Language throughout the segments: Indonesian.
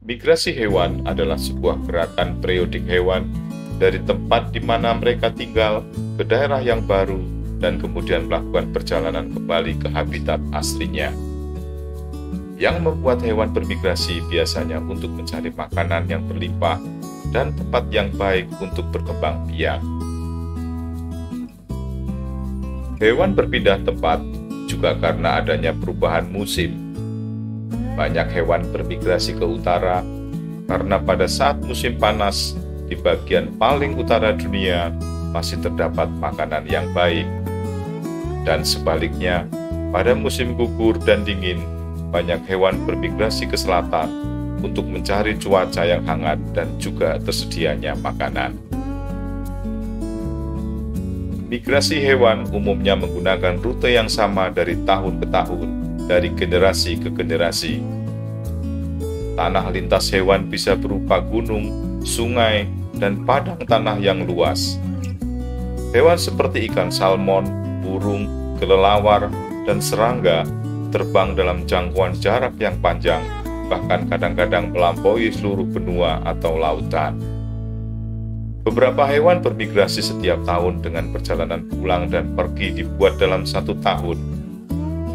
Migrasi hewan adalah sebuah gerakan periodik hewan dari tempat di mana mereka tinggal ke daerah yang baru dan kemudian melakukan perjalanan kembali ke habitat aslinya. Yang membuat hewan bermigrasi biasanya untuk mencari makanan yang berlimpah dan tempat yang baik untuk berkembang biak. Hewan berpindah tempat juga karena adanya perubahan musim. Banyak hewan bermigrasi ke utara karena pada saat musim panas di bagian paling utara dunia masih terdapat makanan yang baik. Dan sebaliknya, pada musim gugur dan dingin, banyak hewan bermigrasi ke selatan untuk mencari cuaca yang hangat dan juga tersedianya makanan. Migrasi hewan umumnya menggunakan rute yang sama dari tahun ke tahun, dari generasi ke generasi. Tanah lintas hewan bisa berupa gunung, sungai, dan padang tanah yang luas. Hewan seperti ikan salmon, burung, kelelawar, dan serangga terbang dalam jangkauan jarak yang panjang, bahkan kadang-kadang melampaui seluruh benua atau lautan. Beberapa hewan bermigrasi setiap tahun dengan perjalanan pulang dan pergi dibuat dalam 1 tahun.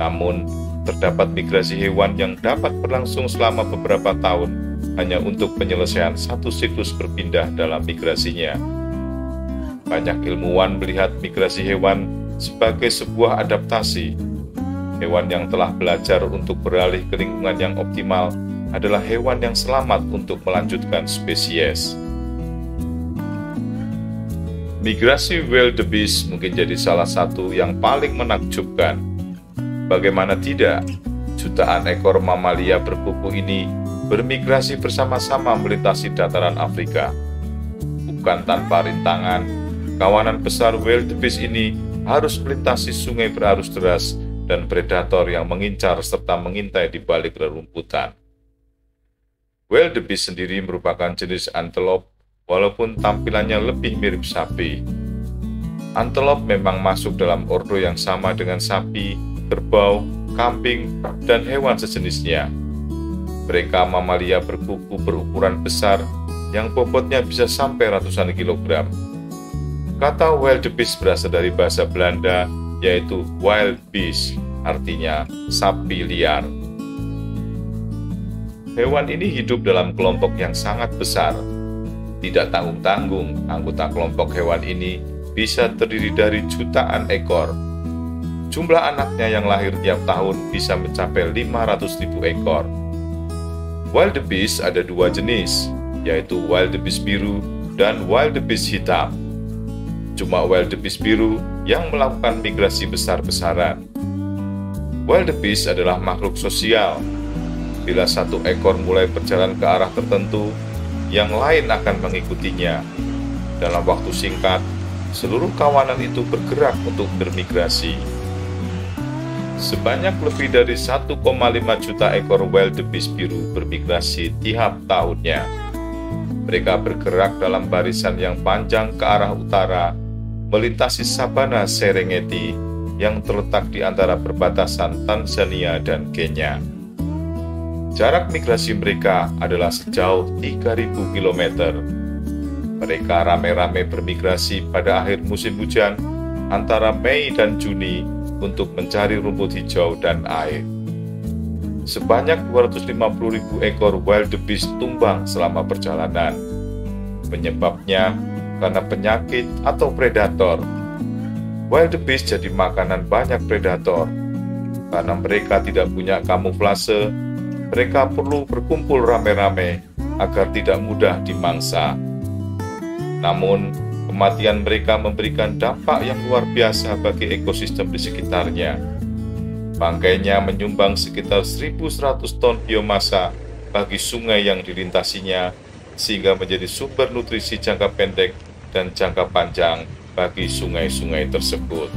Namun, terdapat migrasi hewan yang dapat berlangsung selama beberapa tahun hanya untuk penyelesaian satu siklus berpindah dalam migrasinya. Banyak ilmuwan melihat migrasi hewan sebagai sebuah adaptasi. Hewan yang telah belajar untuk beralih ke lingkungan yang optimal adalah hewan yang selamat untuk melanjutkan spesies. Migrasi wildebeest mungkin jadi salah satu yang paling menakjubkan. Bagaimana tidak, jutaan ekor mamalia berkuku ini bermigrasi bersama-sama melintasi dataran Afrika. Bukan tanpa rintangan, kawanan besar wildebeest ini harus melintasi sungai berarus deras dan predator yang mengincar serta mengintai di balik rerumputan. Wildebeest sendiri merupakan jenis antelope, walaupun tampilannya lebih mirip sapi. Antelope memang masuk dalam ordo yang sama dengan sapi, kerbau, kambing, dan hewan sejenisnya. Mereka mamalia berkuku berukuran besar yang bobotnya bisa sampai ratusan kilogram. Kata wildebeest berasal dari bahasa Belanda, yaitu wild beast, artinya sapi liar. Hewan ini hidup dalam kelompok yang sangat besar. Tidak tanggung-tanggung, anggota kelompok hewan ini bisa terdiri dari jutaan ekor. Jumlah anaknya yang lahir tiap tahun bisa mencapai 500.000 ekor. Wildebeest ada 2 jenis, yaitu wildebeest biru dan wildebeest hitam. Cuma wildebeest biru yang melakukan migrasi besar-besaran. Wildebeest adalah makhluk sosial. Bila satu ekor mulai berjalan ke arah tertentu, yang lain akan mengikutinya. Dalam waktu singkat, seluruh kawanan itu bergerak untuk bermigrasi. Sebanyak lebih dari 1,5 juta ekor wildebeest biru bermigrasi tiap tahunnya. Mereka bergerak dalam barisan yang panjang ke arah utara, melintasi sabana Serengeti yang terletak di antara perbatasan Tanzania dan Kenya. Jarak migrasi mereka adalah sejauh 3.000 km. Mereka rame-rame bermigrasi pada akhir musim hujan antara Mei dan Juni untuk mencari rumput hijau dan air. Sebanyak 250.000 ekor wildebeest tumbang selama perjalanan. Penyebabnya karena penyakit atau predator. Wildebeest jadi makanan banyak predator. Karena mereka tidak punya kamuflase, mereka perlu berkumpul rame-rame agar tidak mudah dimangsa. Namun, kematian mereka memberikan dampak yang luar biasa bagi ekosistem di sekitarnya. Bangkainya menyumbang sekitar 1.100 ton biomasa bagi sungai yang dilintasinya, sehingga menjadi sumber nutrisi jangka pendek dan jangka panjang bagi sungai-sungai tersebut.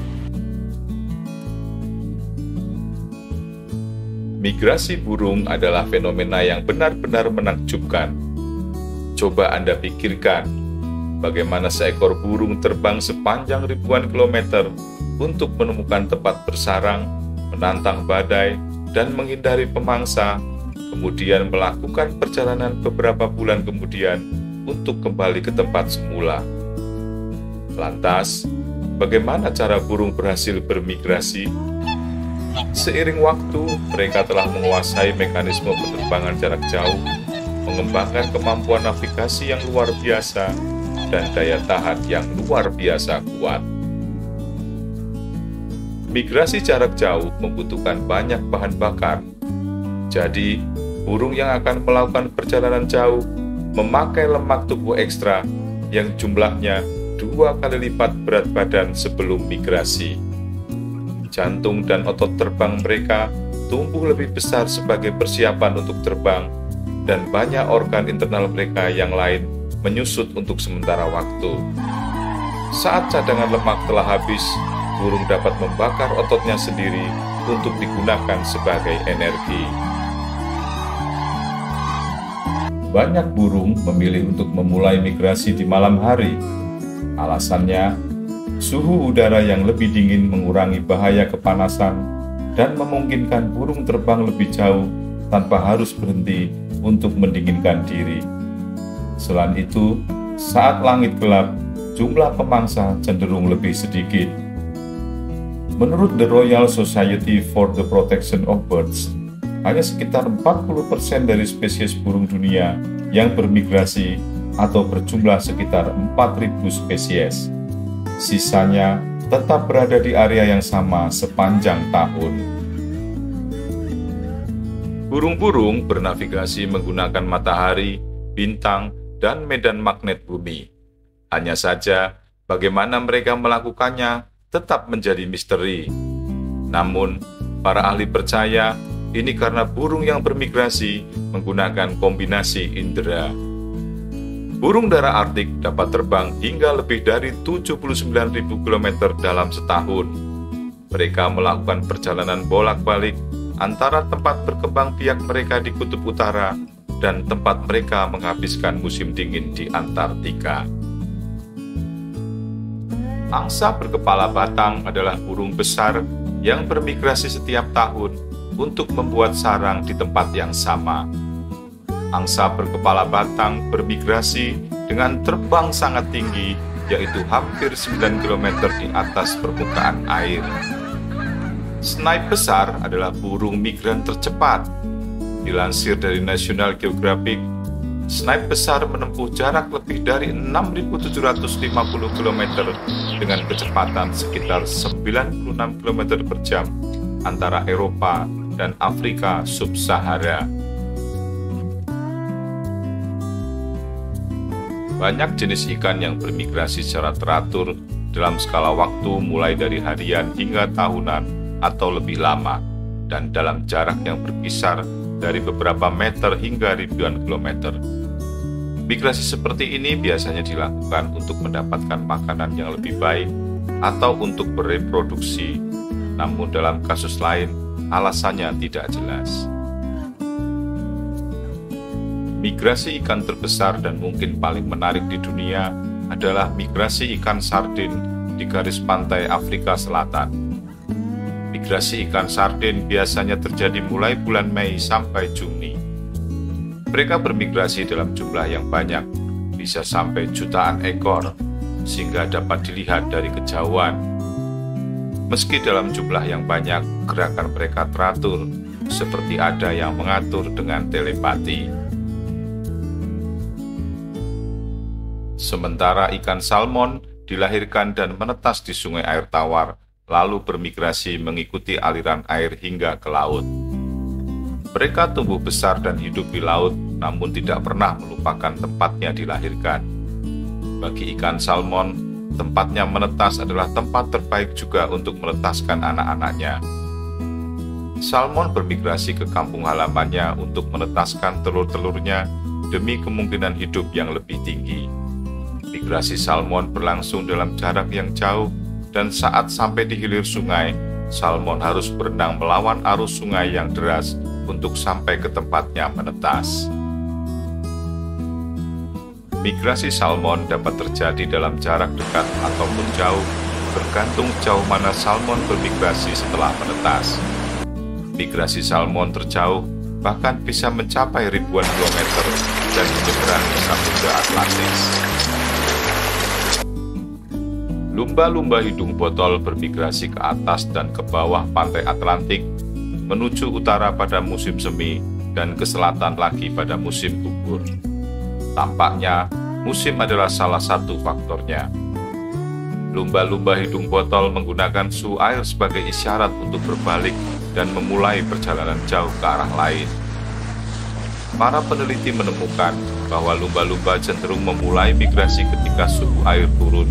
Migrasi burung adalah fenomena yang benar-benar menakjubkan. Coba Anda pikirkan, bagaimana seekor burung terbang sepanjang ribuan kilometer untuk menemukan tempat bersarang, menantang badai, dan menghindari pemangsa, kemudian melakukan perjalanan beberapa bulan kemudian untuk kembali ke tempat semula. Lantas, bagaimana cara burung berhasil bermigrasi? Seiring waktu, mereka telah menguasai mekanisme penerbangan jarak jauh, mengembangkan kemampuan navigasi yang luar biasa, dan daya tahan yang luar biasa kuat. Migrasi jarak jauh membutuhkan banyak bahan bakar. Jadi, burung yang akan melakukan perjalanan jauh memakai lemak tubuh ekstra yang jumlahnya 2 kali lipat berat badan sebelum migrasi. Jantung dan otot terbang mereka tumbuh lebih besar sebagai persiapan untuk terbang, dan banyak organ internal mereka yang lain menyusut untuk sementara waktu. Saat cadangan lemak telah habis, burung dapat membakar ototnya sendiri untuk digunakan sebagai energi. Banyak burung memilih untuk memulai migrasi di malam hari. Alasannya, suhu udara yang lebih dingin mengurangi bahaya kepanasan dan memungkinkan burung terbang lebih jauh tanpa harus berhenti untuk mendinginkan diri. Selain itu, saat langit gelap, jumlah pemangsa cenderung lebih sedikit. Menurut The Royal Society for the Protection of Birds, hanya sekitar 40% dari spesies burung dunia yang bermigrasi atau berjumlah sekitar 4.000 spesies. Sisanya tetap berada di area yang sama sepanjang tahun. Burung-burung bernavigasi menggunakan matahari, bintang, dan medan magnet bumi. Hanya saja, bagaimana mereka melakukannya tetap menjadi misteri. Namun, para ahli percaya ini karena burung yang bermigrasi menggunakan kombinasi indera. Burung dara Arktik dapat terbang hingga lebih dari 79.000 km dalam setahun. Mereka melakukan perjalanan bolak-balik antara tempat berkembang biak mereka di Kutub Utara dan tempat mereka menghabiskan musim dingin di Antartika. Angsa berkepala batang adalah burung besar yang bermigrasi setiap tahun untuk membuat sarang di tempat yang sama. Angsa berkepala batang bermigrasi dengan terbang sangat tinggi, yaitu hampir 9 km di atas permukaan air. Snipe besar adalah burung migran tercepat. Dilansir dari National Geographic, snipe besar menempuh jarak lebih dari 6.750 km dengan kecepatan sekitar 96 km per jam antara Eropa dan Afrika Sub-Sahara. Banyak jenis ikan yang bermigrasi secara teratur dalam skala waktu mulai dari harian hingga tahunan atau lebih lama, dan dalam jarak yang berkisar dari beberapa meter hingga ribuan kilometer. Migrasi seperti ini biasanya dilakukan untuk mendapatkan makanan yang lebih baik atau untuk bereproduksi, namun dalam kasus lain, alasannya tidak jelas. Migrasi ikan terbesar dan mungkin paling menarik di dunia adalah migrasi ikan sardin di garis pantai Afrika Selatan. Migrasi ikan sardin biasanya terjadi mulai bulan Mei sampai Juni. Mereka bermigrasi dalam jumlah yang banyak, bisa sampai jutaan ekor, sehingga dapat dilihat dari kejauhan. Meski dalam jumlah yang banyak, gerakan mereka teratur, seperti ada yang mengatur dengan telepati. Sementara ikan salmon dilahirkan dan menetas di sungai air tawar, lalu bermigrasi mengikuti aliran air hingga ke laut. Mereka tumbuh besar dan hidup di laut, namun tidak pernah melupakan tempatnya dilahirkan. Bagi ikan salmon, tempatnya menetas adalah tempat terbaik juga untuk menetaskan anak-anaknya. Salmon bermigrasi ke kampung halamannya untuk menetaskan telur-telurnya demi kemungkinan hidup yang lebih tinggi. Migrasi salmon berlangsung dalam jarak yang jauh, dan saat sampai di hilir sungai, salmon harus berenang melawan arus sungai yang deras untuk sampai ke tempatnya menetas. Migrasi salmon dapat terjadi dalam jarak dekat ataupun jauh, bergantung jauh mana salmon bermigrasi setelah menetas. Migrasi salmon terjauh bahkan bisa mencapai ribuan kilometer dan menyeberangi Samudra Atlantik. Lumba-lumba hidung botol bermigrasi ke atas dan ke bawah pantai Atlantik, menuju utara pada musim semi dan ke selatan lagi pada musim gugur. Tampaknya, musim adalah salah satu faktornya. Lumba-lumba hidung botol menggunakan suhu air sebagai isyarat untuk berbalik dan memulai perjalanan jauh ke arah lain. Para peneliti menemukan bahwa lumba-lumba cenderung memulai migrasi ketika suhu air turun,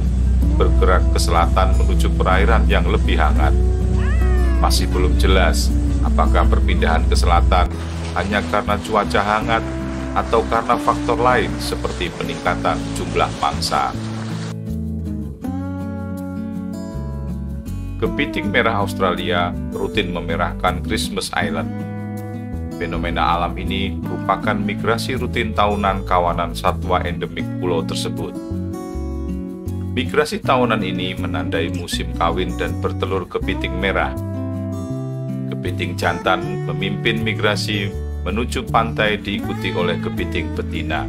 bergerak ke selatan menuju perairan yang lebih hangat. Masih belum jelas apakah perpindahan ke selatan hanya karena cuaca hangat atau karena faktor lain seperti peningkatan jumlah mangsa. Kepiting merah Australia rutin memerahkan Christmas Island. Fenomena alam ini merupakan migrasi rutin tahunan kawanan satwa endemik pulau tersebut. Migrasi tahunan ini menandai musim kawin dan bertelur kepiting merah. Kepiting jantan memimpin migrasi menuju pantai diikuti oleh kepiting betina.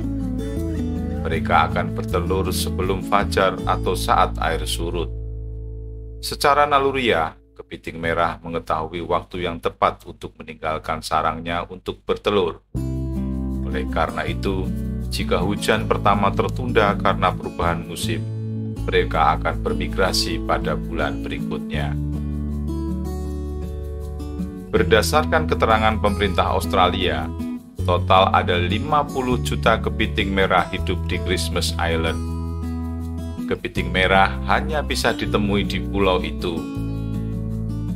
Mereka akan bertelur sebelum fajar atau saat air surut. Secara naluriah, kepiting merah mengetahui waktu yang tepat untuk meninggalkan sarangnya untuk bertelur. Oleh karena itu, jika hujan pertama tertunda karena perubahan musim, mereka akan bermigrasi pada bulan berikutnya. Berdasarkan keterangan pemerintah Australia, total ada 50 juta kepiting merah hidup di Christmas Island. Kepiting merah hanya bisa ditemui di pulau itu.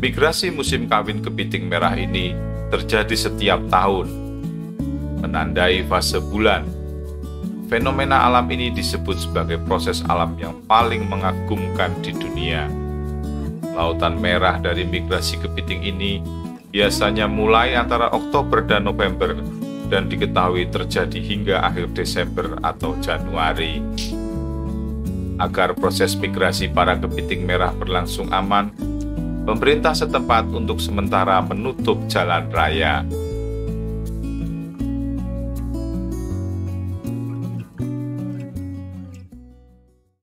Migrasi musim kawin kepiting merah ini terjadi setiap tahun, menandai fase bulan. Fenomena alam ini disebut sebagai proses alam yang paling mengagumkan di dunia. Lautan merah dari migrasi kepiting ini biasanya mulai antara Oktober dan November dan diketahui terjadi hingga akhir Desember atau Januari. Agar proses migrasi para kepiting merah berlangsung aman, pemerintah setempat untuk sementara menutup jalan raya.